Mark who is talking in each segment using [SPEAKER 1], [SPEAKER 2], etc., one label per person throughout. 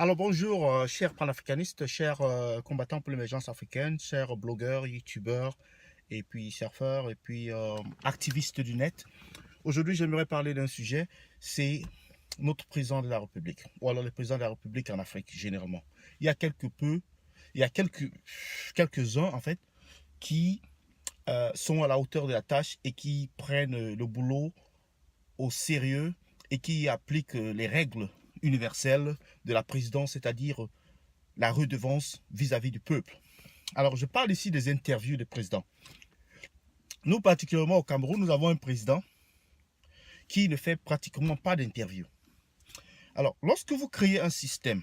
[SPEAKER 1] Alors bonjour, chers panafricanistes, chers combattants pour l'émergence africaine, chers blogueurs, youtubeurs, et puis surfeurs, et puis activistes du net. Aujourd'hui, j'aimerais parler d'un sujet, c'est notre président de la République, ou alors le président de la République en Afrique, généralement. Il y a quelques-uns, en fait, qui sont à la hauteur de la tâche et qui prennent le boulot au sérieux et qui appliquent les règles universelles de la présidence, c'est-à-dire la redevance vis-à-vis du peuple. Alors, je parle ici des interviews des présidents. Nous, particulièrement au Cameroun, nous avons un président qui ne fait pratiquement pas d'interviews. Alors, lorsque vous créez un système,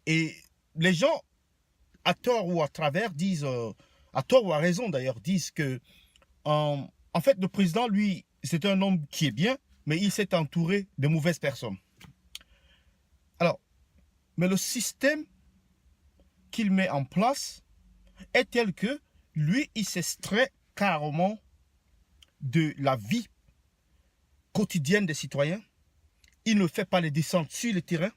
[SPEAKER 1] et les gens, à tort ou à travers, disent, à tort ou à raison d'ailleurs, disent que, en fait, le président, lui, c'est un homme qui est bien, mais il s'est entouré de mauvaises personnes. Alors, mais le système qu'il met en place est tel que lui, il s'extrait carrément de la vie quotidienne des citoyens. Il ne fait pas les descentes sur le terrain.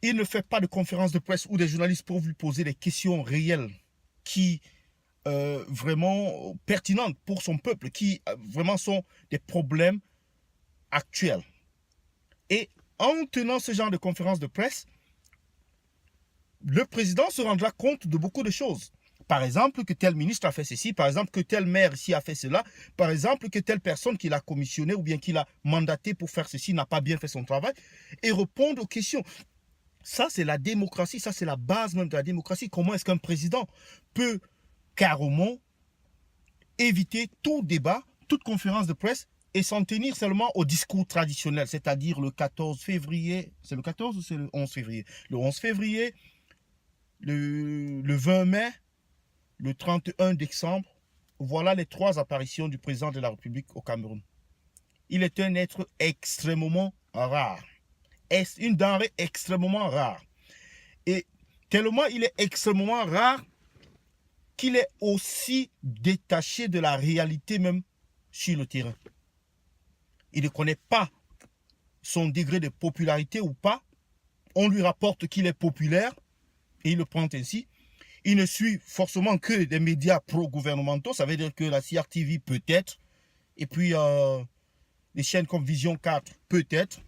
[SPEAKER 1] Il ne fait pas de conférences de presse où des journalistes peuvent lui poser des questions réelles qui vraiment pertinentes pour son peuple, qui vraiment sont des problèmes actuels. Et en tenant ce genre de conférences de presse, le président se rendra compte de beaucoup de choses. Par exemple, que tel ministre a fait ceci, par exemple, que tel maire ici a fait cela, par exemple, que telle personne qu'il a commissionné ou bien qu'il a mandaté pour faire ceci n'a pas bien fait son travail, et répondre aux questions. Ça, c'est la démocratie, ça, c'est la base même de la démocratie. Comment est-ce qu'un président peut carrément éviter tout débat, toute conférence de presse et s'en tenir seulement au discours traditionnel, c'est-à-dire le 14 février, c'est le 14 ou c'est le 11 février? Le 11 février, le 20 mai, le 31 décembre, voilà les 3 apparitions du président de la République au Cameroun. Il est un être extrêmement rare. Est une denrée extrêmement rare. Et tellement il est extrêmement rare qu'il est aussi détaché de la réalité même sur le terrain. Il ne connaît pas son degré de popularité ou pas. On lui rapporte qu'il est populaire et il le prend ainsi. Il ne suit forcément que des médias pro-gouvernementaux, ça veut dire que la CRTV peut-être, et puis les chaînes comme Vision 4 peut-être,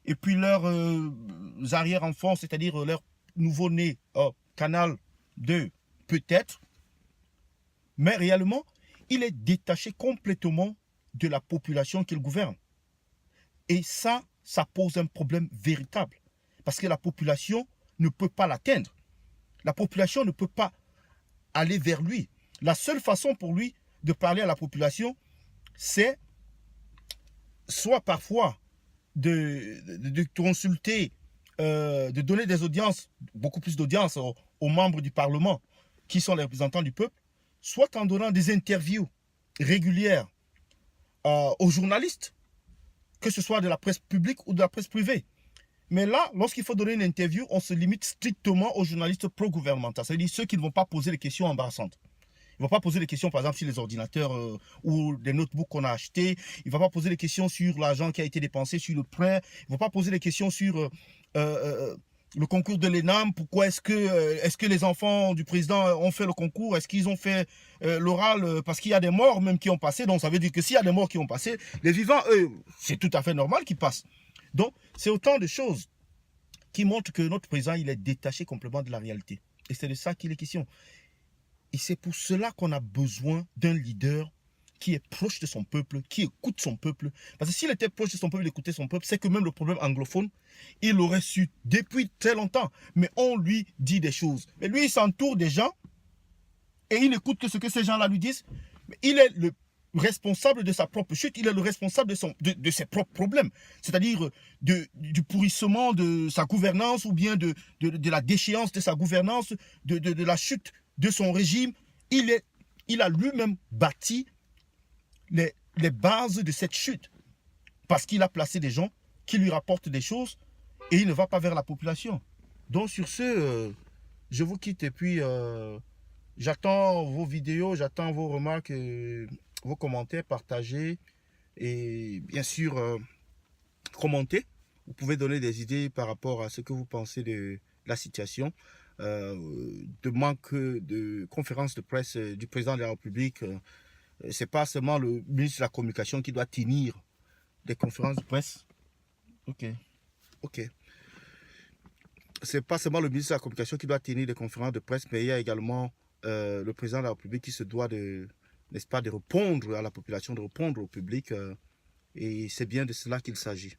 [SPEAKER 1] et puis leurs arrière-enfants, c'est-à-dire leurs nouveau-nés, Canal 2 peut-être, mais réellement, il est détaché complètement de la population qu'il gouverne. Et ça pose un problème véritable, parce que la population ne peut pas l'atteindre. La population ne peut pas aller vers lui. La seule façon pour lui de parler à la population, c'est soit parfois de consulter, de donner des audiences, beaucoup plus d'audience aux membres du Parlement, qui sont les représentants du peuple, soit en donnant des interviews régulières aux journalistes, que ce soit de la presse publique ou de la presse privée. Mais là, lorsqu'il faut donner une interview, on se limite strictement aux journalistes pro-gouvernementaux. C'est-à-dire ceux qui ne vont pas poser des questions embarrassantes. Il ne va pas poser des questions, par exemple, sur les ordinateurs ou des notebooks qu'on a achetés. Il ne va pas poser des questions sur l'argent qui a été dépensé, sur le prêt. Il ne va pas poser des questions sur le concours de l'ENAM. Pourquoi est-ce que les enfants du président ont fait le concours? Est-ce qu'ils ont fait l'oral? Parce qu'il y a des morts même qui ont passé. Donc, ça veut dire que s'il y a des morts qui ont passé, les vivants, eux, c'est tout à fait normal qu'ils passent. Donc, c'est autant de choses qui montrent que notre président, il est détaché complètement de la réalité. Et c'est de ça qu'il est question. Et c'est pour cela qu'on a besoin d'un leader qui est proche de son peuple, qui écoute son peuple. Parce que s'il était proche de son peuple, d'écouter son peuple, c'est que même le problème anglophone, il l'aurait su depuis très longtemps. Mais on lui dit des choses. Mais lui, il s'entoure des gens et il n'écoute que ce que ces gens-là lui disent. Il est le responsable de sa propre chute, il est le responsable de ses propres problèmes. C'est-à-dire du pourrissement de sa gouvernance ou bien de la déchéance de sa gouvernance, de la chute de son régime. Il a lui-même bâti les bases de cette chute parce qu'il a placé des gens qui lui rapportent des choses et il ne va pas vers la population. Donc sur ce, je vous quitte et puis j'attends vos vidéos, j'attends vos remarques, vos commentaires, partagez et bien sûr commentez vous pouvez donner des idées par rapport à ce que vous pensez de la situation, de manque de conférence de presse du président de la République. C'est pas seulement le ministre de la Communication qui doit tenir des conférences de presse. Ok, ok. C'est pas seulement le ministre de la Communication qui doit tenir des conférences de presse, mais il y a également le président de la République qui se doit de, n'est-ce pas, de répondre à la population, de répondre au public. Et c'est bien de cela qu'il s'agit.